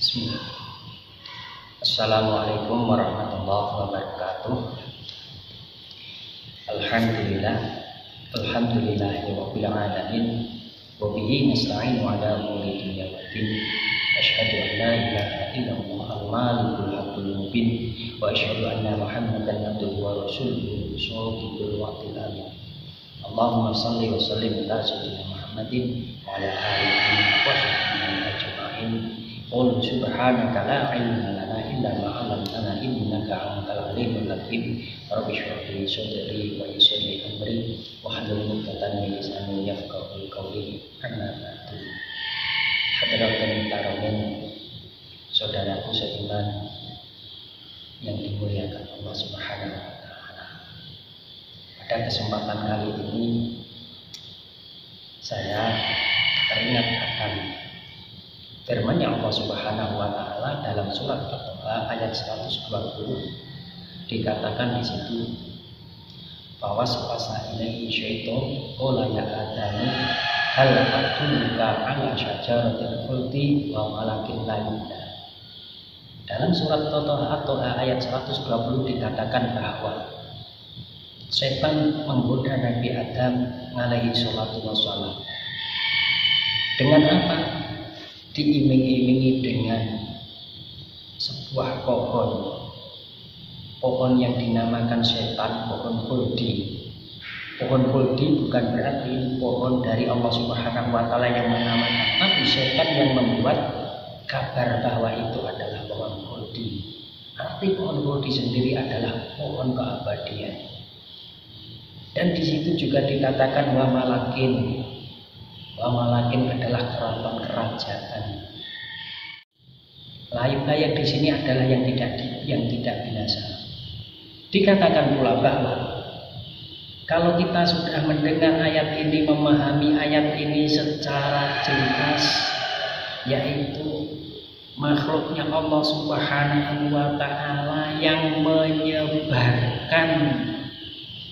Bismillah. Assalamualaikum warahmatullahi wabarakatuh. Alhamdulillahirabbil alamin wa bihi nasta'inu ala umuri dunya waddin. Asyhadu an la ilaha illallah al-malikul haqqul mubin wa asyhadu anna Muhammadan abduhu wa rasuluhu shadiqul wa'dil amin. Allahumma shalli wa sallim ala sayyidina Muhammadin wa ala alihi wa sahbihi ajma'in. Qul subhanaka la ilma lana illa ma 'allamtana innaka antal alimul hakim. Rabbi shrah li sadri wa yassir li amri wahlul 'uqdatam min lisani yafqahu qawli. Amma ba'du. Hadirin karamin, saudaraku seiman yang dimuliakan Allah Subhanahu wa taala. Pada kesempatan kali ini saya teringat akan firman Allah Subhanahu wa taala dalam surat At-Taha ayat 120. Dikatakan di situ bahwa sepasa ilaihi syaitan qala ya adami hal atulika ala syajaratil khuldi wa malakin la yubla. Dalam surat At-Taha ayat 120 dikatakan bahwa setan menggoda Nabi Adam alaihi salatu wassalam. Dengan apa? Diiming-imingi dengan sebuah pohon yang dinamakan setan, pohon khuldi. Pohon khuldi bukan berarti pohon dari Allah Subhanahu wa taala yang menamakan, tapi setan yang membuat kabar bahwa itu adalah pohon khuldi. Arti pohon khuldi sendiri adalah pohon keabadian. Dan di situ juga dikatakan wa malakin. Malakin adalah keraton kerajaan. Layuka yang di sini adalah yang tidak binasa. Dikatakan pula bahwa kalau kita sudah mendengar ayat ini, memahami ayat ini secara jelas, yaitu makhluknya Allah Subhanahu wa taala yang menyebarkan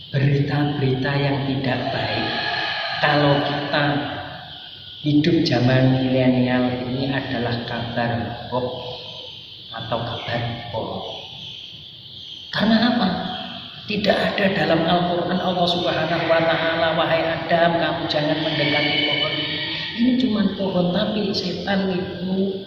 berita-berita yang tidak baik. Kalau kita hidup zaman milenial ini adalah kabar hoax atau kabar bohong. Karena apa? Tidak ada dalam Al-Quran Allah Subhanahu wa taala, wahai Adam, kamu jangan mendekati pohon ini. Ini cuma pohon, tapi setan itu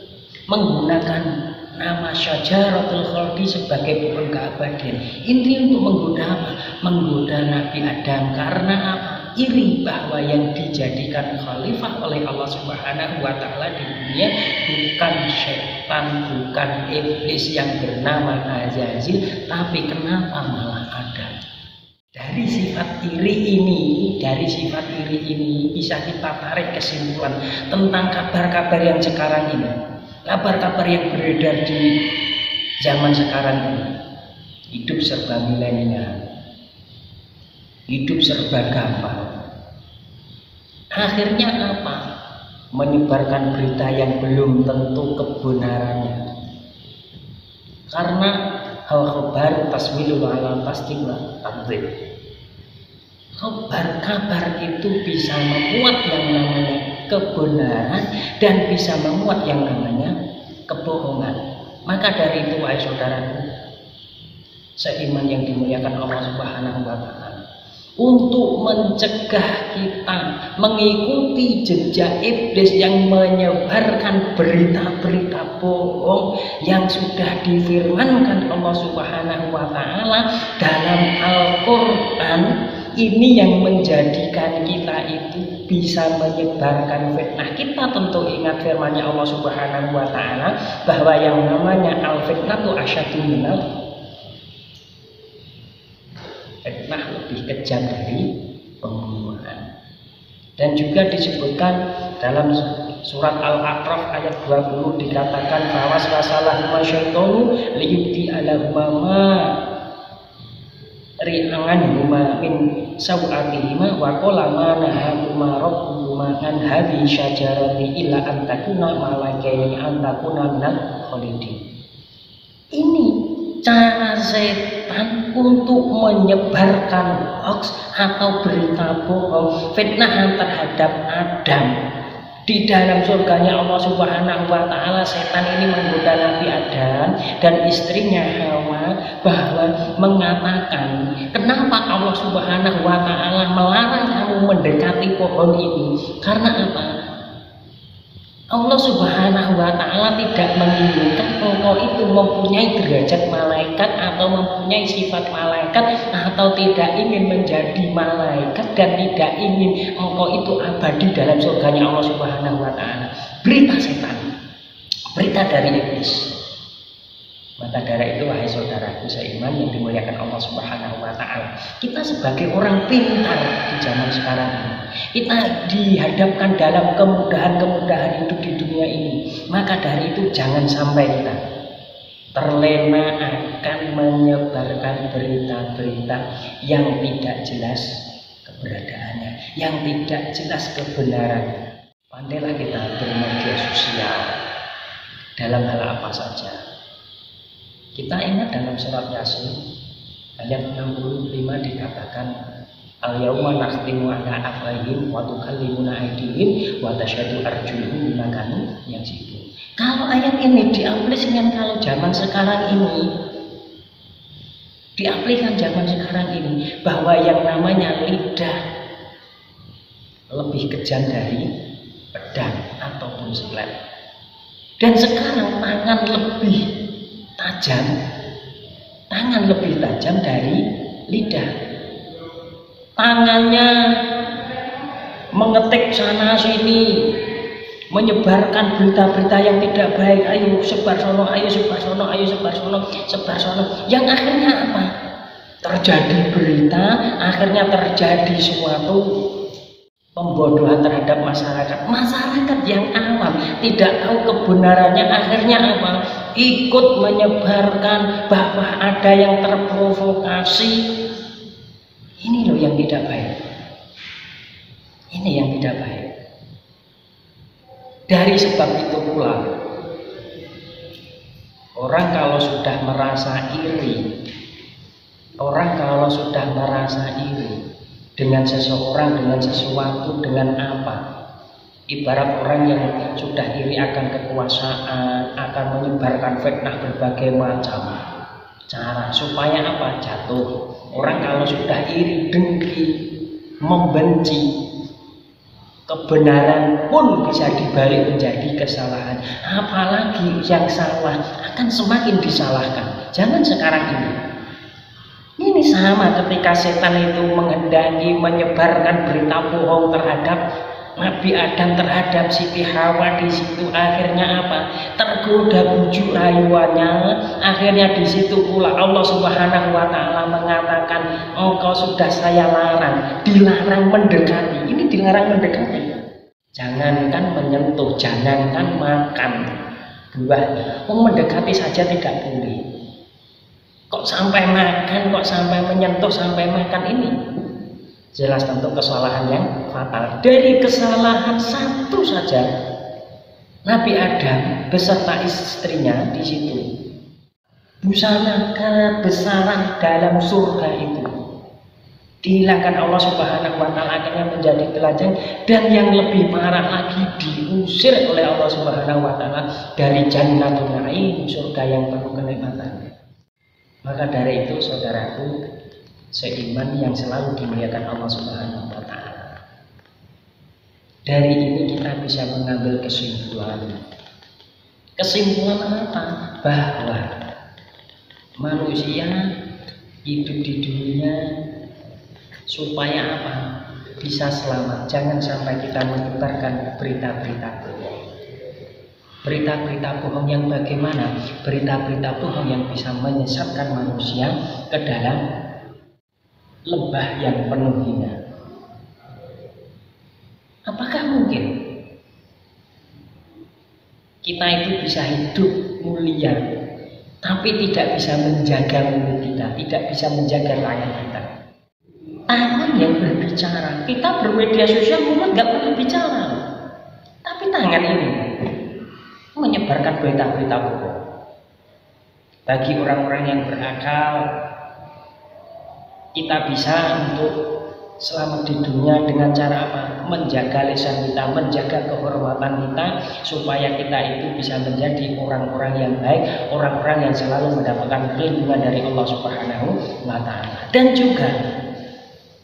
menggunakan nama syajaratul khuldi sebagai pohon keabadian. Ini untuk menggoda apa? Menggoda Nabi Adam. Karena apa? Iri bahwa yang dijadikan khalifah oleh Allah Subhanahu wa taala di dunia bukan setan, bukan iblis yang bernama Azazil, tapi kenapa malah Adam. Dari sifat iri ini bisa kita tarik kesimpulan tentang kabar-kabar yang sekarang ini. Kabar-kabar yang beredar di zaman sekarang ini. Hidup serba milenial, hidup serba gampang. Akhirnya apa? Menyebarkan berita yang belum tentu kebenarannya. Karena al-khabar taswilul ala tasdiq takdzib. Kabar itu bisa memuat yang namanya kebenaran dan bisa memuat yang namanya kebohongan. Maka dari itu wahai saudaraku seiman yang dimuliakan Allah Subhanahu wa taala, untuk mencegah kita mengikuti jejak iblis yang menyebarkan berita-berita bohong yang sudah difirmankan Allah Subhanahu wa taala dalam Al-Qur'an, ini yang menjadikan kita itu bisa menyebarkan fitnah. Kita tentu ingat firman-Nya Allah Subhanahu wa taala bahwa yang namanya al-fitnatu asyaddu minal, fitnah lebih kejam dari pembunuhan. Dan juga disebutkan dalam surat Al-A'raf ayat 20 dikatakan bahwa waswasalahuma syaitanu liyubdi alahuma ri'anhuma min sawatihima wa qala ma nahakuma rabbuhuma an hadhihi syajarati illa an takuna malakaini an takuna minal khalidin. Ini cara setan untuk menyebarkan hoax atau berita bohong, fitnah terhadap Adam. Di dalam surganya Allah Subhanahu wa Ta'ala, setan ini menggoda Nabi Adam dan istrinya Hawa, bahwa mengatakan, kenapa Allah Subhanahu wa Ta'ala melarang kamu mendekati pohon ini? Karena apa? Allah Subhanahu wa Ta'ala tidak menginginkan engkau itu mempunyai derajat malaikat atau mempunyai sifat malaikat, atau tidak ingin menjadi malaikat dan tidak ingin engkau itu abadi dalam surganya Allah Subhanahu wa Ta'ala. Berita setan, berita dari iblis. Maka dari itu, wahai saudaraku seiman yang dimuliakan Allah Subhanahu wa Ta'ala, kita sebagai orang pintar di zaman sekarang ini, kita dihadapkan dalam kemudahan-kemudahan hidup di dunia ini. Maka dari itu jangan sampai kita terlena akan menyebarkan berita-berita yang tidak jelas keberadaannya, yang tidak jelas kebenarannya. Pandailah kita bermedia sosial dalam hal apa saja. Kita ingat dalam surat Yasin ayat 65 dikatakan, al-yawma nakhtimu ala afwahihim wa tukallimuna aydihim wa tashhadu arjuluhum bima kanu yaksibun. Kalau ayat ini diaplikasikan kalau zaman sekarang ini, diaplikasikan zaman sekarang ini, bahwa yang namanya lidah lebih kejam dari pedang ataupun silet. Dan sekarang tangan lebih tajam, tangan lebih tajam dari lidah. Tangannya mengetik sana sini, menyebarkan berita-berita yang tidak baik. Ayo sebar sono, ayo sebar sono, ayo sebar sono, sebar sono. Yang akhirnya apa? Terjadi berita, akhirnya terjadi suatu pembodohan terhadap masyarakat. Masyarakat yang awam tidak tahu kebenarannya, akhirnya apa? Ikut menyebarkan bahwa ada yang terprovokasi. Ini loh yang tidak baik. Ini yang tidak baik. Dari sebab itu pula, orang kalau sudah merasa iri, orang kalau sudah merasa iri dengan seseorang, dengan sesuatu, dengan apa, ibarat orang yang sudah iri akan kekuasaan, akan menyebarkan fitnah berbagai macam cara supaya apa? Jatuh. Orang kalau sudah iri, dengki, membenci, kebenaran pun bisa dibalik menjadi kesalahan. Apalagi yang salah akan semakin disalahkan. Jangan sekarang ini. Ini sama ketika setan itu menghendaki menyebarkan berita bohong terhadap Nabi Adam, terhadap Siti Hawa. Di situ akhirnya apa? Tergoda bujuk rayuannya. Akhirnya di situ pula Allah Subhanahu wa Ta'ala mengatakan, engkau sudah saya larang, dilarang mendekati. Ini dilarang mendekati. Jangankan menyentuh, jangankan makan buahnya, mendekati saja tidak boleh. Kok sampai makan, kok sampai menyentuh, sampai makan? Ini jelas tentu kesalahan yang fatal. Dari kesalahan satu saja, Nabi Adam beserta istrinya di situ, busana kebesaran dalam surga itu dihilangkan Allah Subhanahu wa Ta'ala, akhirnya menjadi telanjang. Dan yang lebih parah lagi, diusir oleh Allah Subhanahu wa Ta'ala dari Jannatul Na'im, surga yang penuh kenikmatan. Maka dari itu saudaraku seiman yang selalu dimuliakan Allah Subhanahu wa Ta'ala, dari ini kita bisa mengambil kesimpulan. Kesimpulan apa? Bahwa manusia hidup di dunia supaya apa? Bisa selamat. Jangan sampai kita menyebarkan berita-berita bohong. Berita-berita bohong yang bagaimana? Berita-berita bohong yang bisa menyesatkan manusia ke dalam lembah yang penuh hina. Apakah mungkin kita itu bisa hidup mulia tapi tidak bisa menjaga mulut kita, tidak bisa menjaga tangan kita? Tangan yang berbicara, kita bermedia sosial mulut nggak boleh bicara, tapi tangan ini menyebarkan berita-berita bohong. Bagi orang-orang yang berakal, kita bisa untuk selamat di dunia dengan cara apa? Menjaga lisan kita, menjaga kehormatan kita, supaya kita itu bisa menjadi orang-orang yang baik, orang-orang yang selalu mendapatkan perlindungan dari Allah Subhanahu wa Ta'ala. Dan juga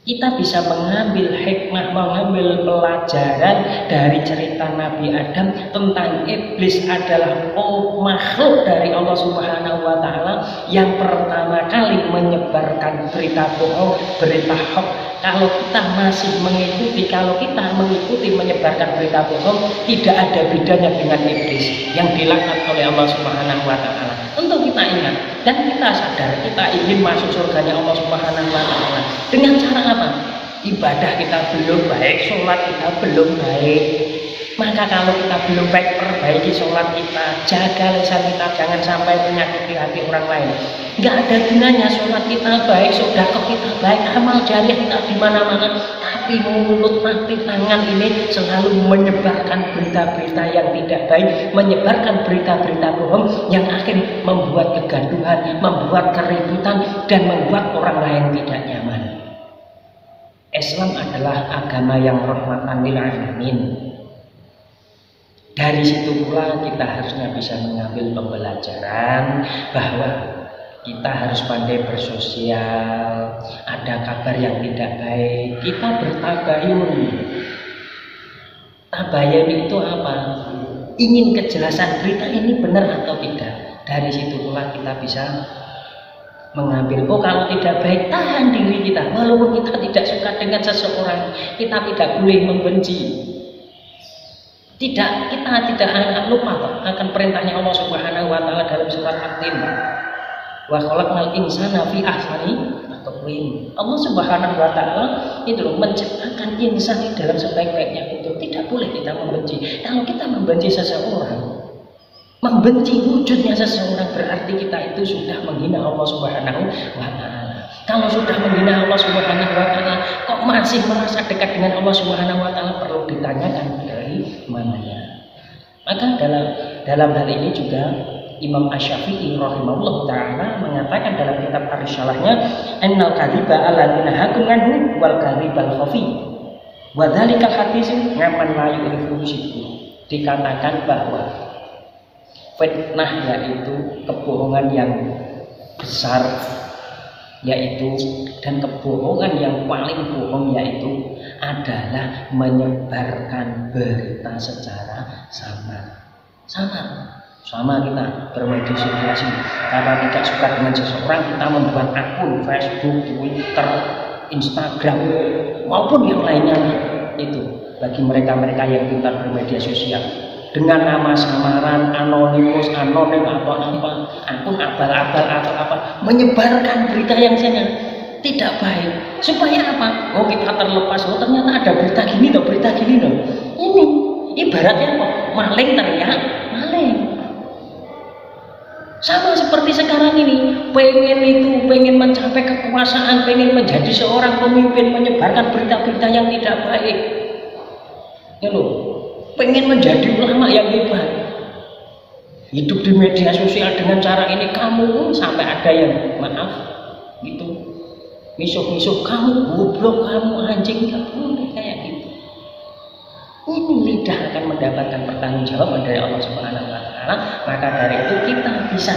kita bisa mengambil hikmah, mengambil pelajaran dari cerita Nabi Adam tentang iblis adalah makhluk dari Allah Subhanahu wa Ta'ala yang pertama kali menyebarkan berita bohong, berita hoax. Kalau kita masih mengikuti, kalau kita mengikuti menyebarkan berita bohong, tidak ada bedanya dengan iblis yang dilaknat oleh Allah Subhanahu wa Ta'ala. Tentu kita ingat dan kita sadar kita ingin masuk surganya Allah Subhanahu wa Ta'ala. Dengan cara apa? Ibadah kita belum baik, sholat kita belum baik. Maka kalau kita belum baik, perbaiki sholat kita, jaga lisan kita, jangan sampai menyakiti hati orang lain. Nggak ada gunanya sholat kita baik, sedekah kita baik, amal jariah kita di mana-mana, tapi mulut, mati, tangan ini selalu menyebarkan berita-berita yang tidak baik, menyebarkan berita-berita bohong yang akan membuat kegaduhan, membuat keributan, dan membuat orang lain tidak nyaman. Islam adalah agama yang rahmatan lil alamin. Dari situ pula kita harusnya bisa mengambil pembelajaran bahwa kita harus pandai bersosial. Ada kabar yang tidak baik, kita bertabayun. Tabayun itu apa? Ingin kejelasan berita ini benar atau tidak. Dari situ pula kita bisa mengambil, kalau tidak baik, tahan diri kita. Walaupun kita tidak suka dengan seseorang, kita tidak boleh membenci. Kita tidak lupa akan perintahnya Allah Subhanahu wa Ta'ala dalam surat At-Tin. Wa khalaqnal insana fi ahsani taqwim. Allah Subhanahu wa Ta'ala itu menciptakan insan dalam sebaik-baiknya bentuk. Tidak boleh kita membenci. Kalau kita membenci seseorang, membenci wujudnya seseorang, berarti kita itu sudah menghina Allah Subhanahu wa Ta'ala. Kalau sudah menghina Allah Subhanahu wa Ta'ala, kok masih merasa dekat dengan Allah Subhanahu wa Ta'ala, perlu ditanyakan dari mananya. Maka dalam hal ini juga Imam Asy-Syafi'i rahimahullah ta'ala mengatakan dalam kitab Ar-Risalahnya, annal kadhiba alladziina hakum anhu wal kadhibal khafi wa dzalikal hadits ngaman la yu'rifu sidqu. Dikatakan bahwa fitnah yaitu kebohongan yang besar, yaitu dan kebohongan yang paling bohong yaitu adalah menyebarkan berita secara sama kita bermedia sosial. Karena tidak suka dengan seseorang, kita membuat akun Facebook, Twitter, Instagram maupun yang lainnya. Itu bagi mereka-mereka yang pintar bermedia sosial dengan nama samaran, anonim atau apa, akun abal-abal atau apa, menyebarkan berita yang tidak baik. Supaya apa? Oh, kita terlepas. Oh, ternyata ada berita gini loh. Ini ibaratnya apa? Maling teriak maling. Sama seperti sekarang ini, pengen mencapai kekuasaan, pengen menjadi seorang pemimpin, menyebarkan berita-berita yang tidak baik. Ya loh, pengen menjadi ulama yang hebat, hidup di media sosial dengan cara ini, kamu sampai ada yang maaf gitu, misuh-misuh, kamu goblok, kamu anjing, nggak boleh kayak gitu. Ini lidah akan mendapatkan pertanggungjawaban dari Allah Subhanahu wa Ta'ala. Maka dari itu kita bisa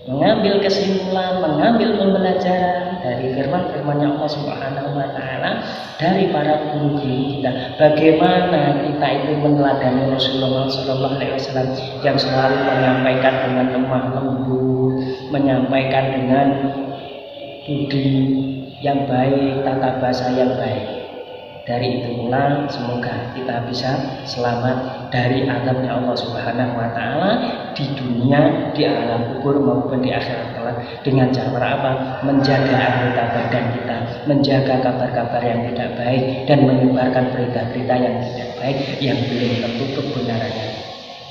mengambil kesimpulan, mengambil pembelajaran dari firman-firmannya Allah Subhanahu wa Ta'ala, dari para guru kita, bagaimana kita itu meneladani Rasulullah SAW yang selalu menyampaikan dengan lemah lembut, menyampaikan dengan budi yang baik, tata bahasa yang baik. Dari itu pula semoga kita bisa selamat dari azabnya Allah Subhanahu wa Ta'ala di dunia, di alam kubur maupun di akhirat kelak, dengan cara apa? Menjaga anggota badan kita, menjaga kabar-kabar yang tidak baik, dan menyebarkan berita-berita yang tidak baik yang belum tentu kebenarannya.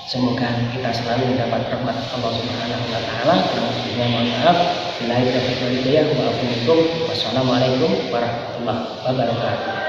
Semoga kita selalu mendapat rahmat Allah Subhanahu wa Ta'ala. Mohon maaf. Wassalamualaikum warahmatullahi wabarakatuh.